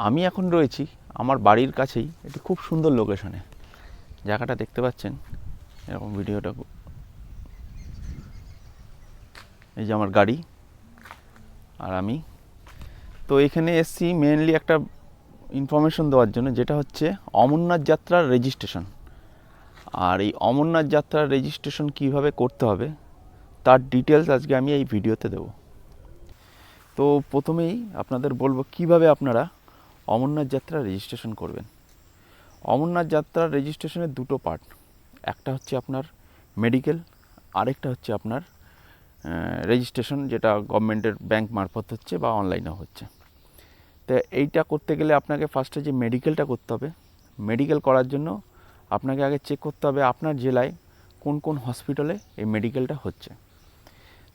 আমি এখন রয়েছি আমার বাড়ির কাছেই একটি খুব সুন্দর লোকেশনে। জায়গাটা দেখতে পাচ্ছেন, এরকম ভিডিওটা, এই যে আমার গাড়ি আর আমি। তো এখানে এসছি মেনলি একটা ইনফরমেশন দেওয়ার জন্য, যেটা হচ্ছে অমরনাথ যাত্রার রেজিস্ট্রেশন। আর এই অমরনাথ যাত্রার রেজিস্ট্রেশন কিভাবে করতে হবে তার ডিটেলস আজকে আমি এই ভিডিওতে দেব। তো প্রথমেই আপনাদের বলবো কিভাবে আপনারা অমরনাথ যাত্রা রেজিস্ট্রেশন করবেন। অমরনাথ যাত্রার রেজিস্ট্রেশনের দুটো পার্ট, একটা হচ্ছে আপনার মেডিকেল, আরেকটা হচ্ছে আপনার রেজিস্ট্রেশন, যেটা গভর্নমেন্টের ব্যাংক মারফত হচ্ছে বা অনলাইনেও হচ্ছে। তো এইটা করতে গেলে আপনাকে ফার্স্টে যে মেডিকেলটা করতে হবে, মেডিকেল করার জন্য আপনাকে আগে চেক করতে হবে আপনার জেলায় কোন কোন হসপিটালে এই মেডিকেলটা হচ্ছে।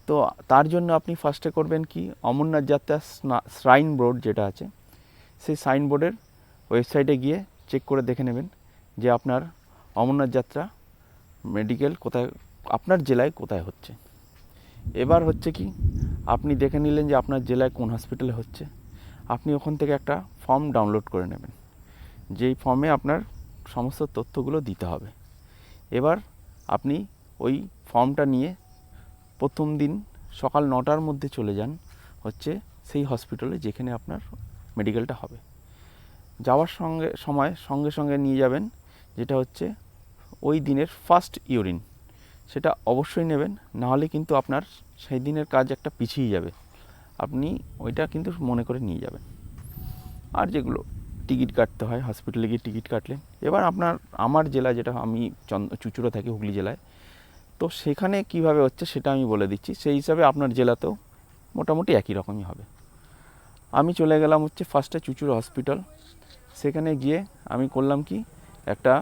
তো তার জন্য আপনি ফার্স্টে করবেন কি, অমরনাথ যাত্রা শ্রাইন বোর্ড যেটা আছে, সেই সাইন বোর্ডের ওয়েবসাইটে গিয়ে চেক করে দেখে নেবেন যে আপনার অমরনাথ যাত্রা মেডিকেল কোথায়, আপনার জেলায় কোথায় হচ্ছে। এবার হচ্ছে কি, আপনি দেখে নিলেন যে আপনার জেলায় কোন হসপিটালে হচ্ছে, আপনি ওখান থেকে একটা ফর্ম ডাউনলোড করে নেবেন, যেই ফর্মে আপনার সমস্ত তথ্যগুলো দিতে হবে। এবার আপনি ওই ফর্মটা নিয়ে প্রথম দিন সকাল 9টার মধ্যে চলে যান হচ্ছে সেই হসপিটালে যেখানে আপনার মেডিকেলটা হবে। যাওয়ার সঙ্গে সঙ্গে নিয়ে যাবেন যেটা হচ্ছে ওই দিনের ফার্স্ট ইউরিন, সেটা অবশ্যই নেবেন, নাহলে কিন্তু আপনার সেই দিনের কাজ একটা পিছিয়ে যাবে। আপনি ওইটা কিন্তু মনে করে নিয়ে যাবেন। আর যেগুলো টিকিট কাটতে হয়, হসপিটালে গিয়ে টিকিট কাটলেন। এবার আমার জেলা, যেটা আমি চুঁচুড়া থাকি, হুগলি জেলায়, তো সেখানে কিভাবে হচ্ছে সেটা আমি বলে দিচ্ছি। সেই হিসাবে আপনার জেলাতেও মোটামুটি একই রকমই হবে। আমি চলে গেলাম হচ্ছে ফার্স্টে চুঁচুড়া হসপিটাল। সেখানে গিয়ে আমি করলাম কি, একটা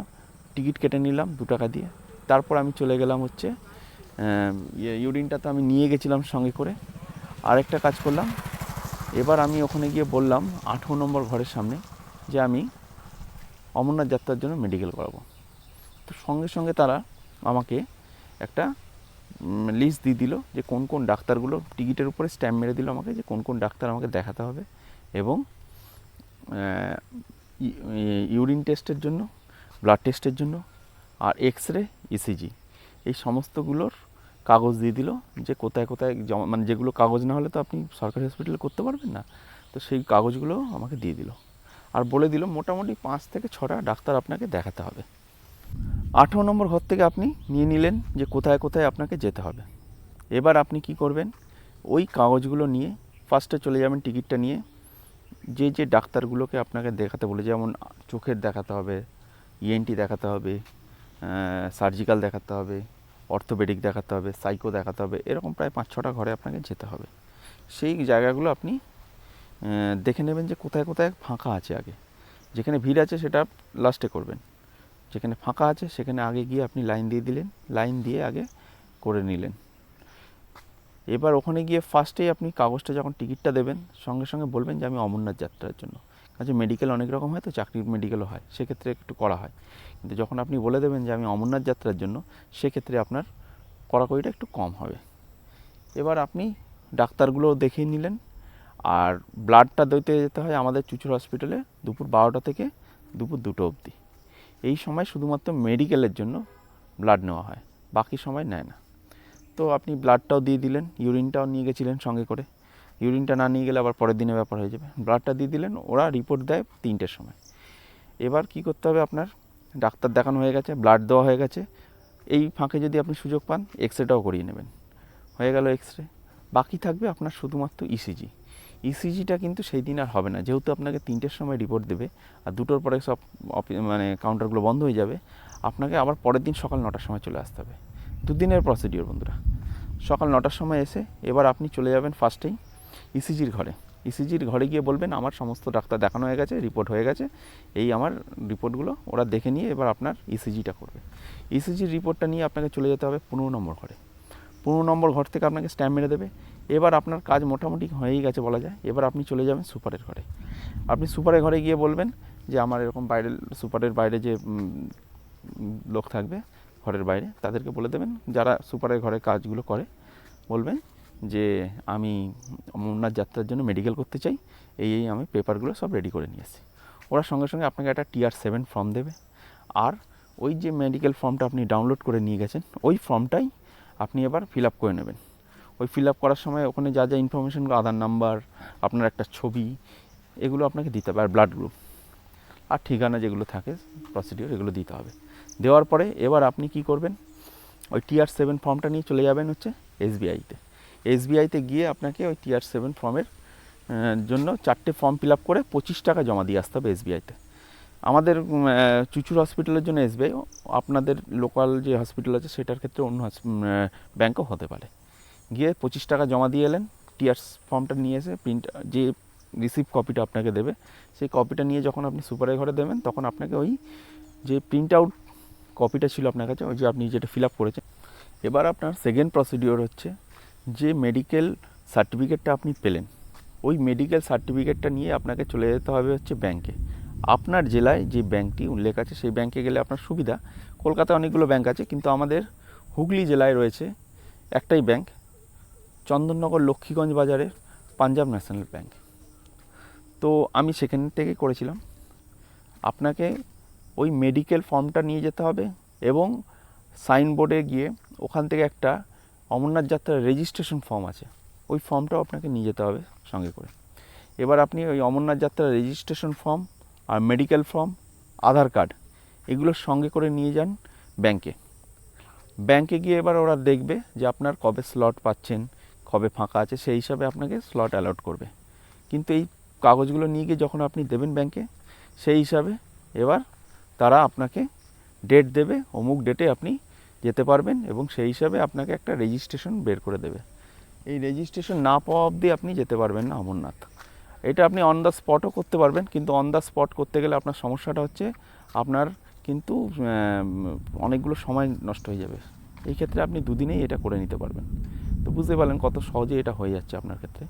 টিকিট কেটে নিলাম 2 টাকা দিয়ে। তারপর আমি চলে গেলাম হচ্ছে ইউরিনটা তো আমি নিয়ে গেছিলাম সঙ্গে করে। আরেকটা কাজ করলাম, এবার আমি ওখানে গিয়ে বললাম 18 নম্বর ঘরের সামনে যে আমি অমরনাথ যাত্রার জন্য মেডিকেল করাবো। তো সঙ্গে সঙ্গে তারা আমাকে একটা লিস্ট দিয়ে দিল যে কোন কোন ডাক্তারগুলো, টিকিটের উপরে স্ট্যাম্প মেরে দিল আমাকে যে কোন কোন ডাক্তার আমাকে দেখাতে হবে, এবং ইউরিন টেস্টের জন্য, ব্লাড টেস্টের জন্য, আর এক্স রে, ইসিজি, এই সমস্তগুলোর কাগজ দিয়ে দিল যে কোথায় কোথায় জমা, মানে যেগুলো কাগজ না হলে তো আপনি সরকারি হসপিটালে করতে পারবেন না। তো সেই কাগজগুলো আমাকে দিয়ে দিল, আর বলে দিল মোটামুটি 5 থেকে 6টা ডাক্তার আপনাকে দেখাতে হবে। 18 নম্বর ঘর থেকে আপনি নিয়ে নিলেন যে কোথায় কোথায় আপনাকে যেতে হবে। এবার আপনি কি করবেন, ওই কাগজগুলো নিয়ে ফার্স্টে চলে যাবেন টিকিটটা নিয়ে, যে যে ডাক্তারগুলোকে আপনাকে দেখাতে বলে, যেমন চোখের দেখাতে হবে, ইএনটি দেখাতে হবে, সার্জিক্যাল দেখাতে হবে, অর্থোপেডিক দেখাতে হবে, সাইকো দেখাতে হবে, এরকম প্রায় 5-6টা ঘরে আপনাকে যেতে হবে। সেই জায়গাগুলো আপনি দেখে নেবেন যে কোথায় কোথায় ফাঁকা আছে। আগে যেখানে ভিড় আছে সেটা লাস্টে করবেন, যেখানে ফাঁকা আছে সেখানে আগে গিয়ে আপনি লাইন দিয়ে দিলেন, লাইন দিয়ে আগে করে নিলেন। এবার ওখানে গিয়ে ফার্স্টেই আপনি কাগজটা যখন টিকিটটা দেবেন, সঙ্গে সঙ্গে বলবেন যে আমি অমরনাথ যাত্রার জন্য। কাজে মেডিকেল অনেক রকম হয়, তো চাকরির মেডিকেলও হয়, সেক্ষেত্রে একটু করা হয়। কিন্তু যখন আপনি বলে দেবেন যে আমি অমরনাথ যাত্রার জন্য, সেক্ষেত্রে আপনার কড়াকড়িটা একটু কম হবে। এবার আপনি ডাক্তারগুলো দেখিয়ে নিলেন। আর ব্লাডটা দিতে যেতে হয় আমাদের চুঁচুড়া হসপিটালে দুপুর 12টা থেকে দুপুর 2টো অবধি। এই সময় শুধুমাত্র মেডিকেলের জন্য ব্লাড নেওয়া হয়, বাকি সময় নেয় না। তো আপনি ব্লাডটাও দিয়ে দিলেন, ইউরিনটাও নিয়ে গেছিলেন সঙ্গে করে, ইউরিনটা না নিয়ে গেলে আবার পরের দিনের ব্যাপার হয়ে যাবে। ব্লাডটা দিয়ে দিলেন, ওরা রিপোর্ট দেয় 3টের সময়। এবার কি করতে হবে, আপনার ডাক্তার দেখানো হয়ে গেছে, ব্লাড দেওয়া হয়ে গেছে, এই ফাঁকে যদি আপনি সুযোগ পান এক্স রেটাও করিয়ে নেবেন। হয়ে গেল এক্স রে। বাকি থাকবে আপনার শুধুমাত্র ইসিজি। ইসিজিটা কিন্তু সেই দিন আর হবে না, যেহেতু আপনাকে 3টের সময় রিপোর্ট দেবে আর 2টোর পরে সব মানে কাউন্টারগুলো বন্ধ হয়ে যাবে। আপনাকে আবার পরের দিন সকাল 9টার সময় চলে আসতে হবে। 2 দিনের প্রসিডিওর বন্ধুরা। সকাল 9টার সময় এসে এবার আপনি চলে যাবেন ফার্স্টেই ইসিজির ঘরে। ইসিজির ঘরে গিয়ে বলবেন আমার সমস্ত ডাক্তার দেখানো হয়ে গেছে, রিপোর্ট হয়ে গেছে, এই আমার রিপোর্টগুলো ওরা দেখে নিয়ে এবার আপনার ইসিজিটা করবে। ইসিজির রিপোর্টটা নিয়ে আপনাকে চলে যেতে হবে 15 নম্বর ঘরে। 15 নম্বর ঘর থেকে আপনাকে স্ট্যাম্প মেরে দেবে। এবার আপনার কাজ মোটামুটি হয়েই গেছে বলা যায়। এবার আপনি চলে যাবেন সুপারের ঘরে। আপনি সুপারের ঘরে গিয়ে বলবেন যে আমার এরকম বাইরে, সুপারের বাইরে যে লোক থাকবে ঘরের বাইরে, তাদেরকে বলে দেবেন, যারা সুপারের ঘরে কাজগুলো করে, বলবেন যে আমি অমরনাথ যাত্রার জন্য মেডিকেল করতে চাই এই আমি পেপারগুলো সব রেডি করে নিয়ে এসেছি। ওরা সঙ্গে সঙ্গে আপনাকে একটা TR7 ফর্ম দেবে, আর ওই যে মেডিকেল ফর্মটা আপনি ডাউনলোড করে নিয়ে গেছেন ওই ফর্মটাই আপনি এবার ফিল আপ করে নেবেন। ওই ফিল আপ করার সময় ওখানে যা যা ইনফরমেশানগুলো, আধার নাম্বার, আপনার একটা ছবি, এগুলো আপনাকে দিতে হবে, আর ব্লাড গ্রুপ আর ঠিকানা যেগুলো থাকে প্রসিডিওর, এগুলো দিতে হবে। দেওয়ার পরে এবার আপনি কি করবেন, ওই TR7 ফর্মটা নিয়ে চলে যাবেন হচ্ছে SBIতে। SBIতে গিয়ে আপনাকে ওই TR7 ফর্মের জন্য 4টে ফর্ম ফিল আপ করে 25 টাকা জমা দিয়ে আসতে হবে SBIতে। আমাদের চুচুর হসপিটালের জন্য SBI, আপনাদের লোকাল যে হসপিটাল আছে সেটার ক্ষেত্রে অন্য ব্যাঙ্কও হতে পারে। গিয়ে 25 টাকা জমা দিয়ে এলেন, TR ফর্মটা নিয়ে এসে প্রিন্ট, যে রিসিভ কপিটা আপনাকে দেবে সেই কপিটা নিয়ে যখন আপনি সুপারের ঘরে দেবেন তখন আপনাকে ওই যে প্রিন্ট আউট কপিটা ছিল আপনার কাছে, ওই যে আপনি যেটা ফিল আপ করেছেন, এবার আপনার সেকেন্ড প্রসিডিওর হচ্ছে যে মেডিকেল সার্টিফিকেটটা আপনি পেলেন, ওই মেডিকেল সার্টিফিকেটটা নিয়ে আপনাকে চলে যেতে হবে হচ্ছে ব্যাংকে। আপনার জেলায় যে ব্যাংকটি উল্লেখ আছে সেই ব্যাংকে গেলে আপনার সুবিধা। কলকাতায় অনেকগুলো ব্যাংক আছে, কিন্তু আমাদের হুগলি জেলায় রয়েছে একটাই ব্যাংক, চন্দননগর লক্ষ্মীগঞ্জ বাজারের পাঞ্জাব ন্যাশনাল ব্যাংক। তো আমি সেখান থেকে করেছিলাম। আপনাকে ওই মেডিকেল ফর্মটা নিয়ে যেতে হবে এবং সাইনবোর্ডে গিয়ে ওখান থেকে একটা অমরনাথ যাত্রার রেজিস্ট্রেশন ফর্ম আছে, ওই ফর্মটাও আপনাকে নিয়ে যেতে হবে সঙ্গে করে। এবার আপনি ওই অমরনাথ যাত্রার রেজিস্ট্রেশন ফর্ম আর মেডিকেল ফর্ম, আধার কার্ড, এগুলো সঙ্গে করে নিয়ে যান ব্যাংকে। ব্যাংকে গিয়ে এবার ওরা দেখবে যে আপনার কবে স্লট পাচ্ছেন, কবে ফাঁকা আছে, সেই হিসাবে আপনাকে স্লট অ্যালট করবে। কিন্তু এই কাগজগুলো নিয়ে গিয়ে যখন আপনি দেবেন ব্যাংকে, সেই হিসাবে এবার তারা আপনাকে ডেট দেবে, অমুক ডেটে আপনি যেতে পারবেন, এবং সেই হিসাবে আপনাকে একটা রেজিস্ট্রেশন বের করে দেবে। এই রেজিস্ট্রেশন না পাওয়া অবধি আপনি যেতে পারবেন না অমরনাথ। এটা আপনি অন দ্য স্পটও করতে পারবেন, কিন্তু অন দ্য স্পট করতে গেলে আপনার সমস্যাটা হচ্ছে আপনার কিন্তু অনেকগুলো সময় নষ্ট হয়ে যাবে। এই ক্ষেত্রে আপনি দুদিনেই এটা করে নিতে পারবেন। তো বুঝতে পারলেন কত সহজে এটা হয়ে যাচ্ছে আপনার ক্ষেত্রে।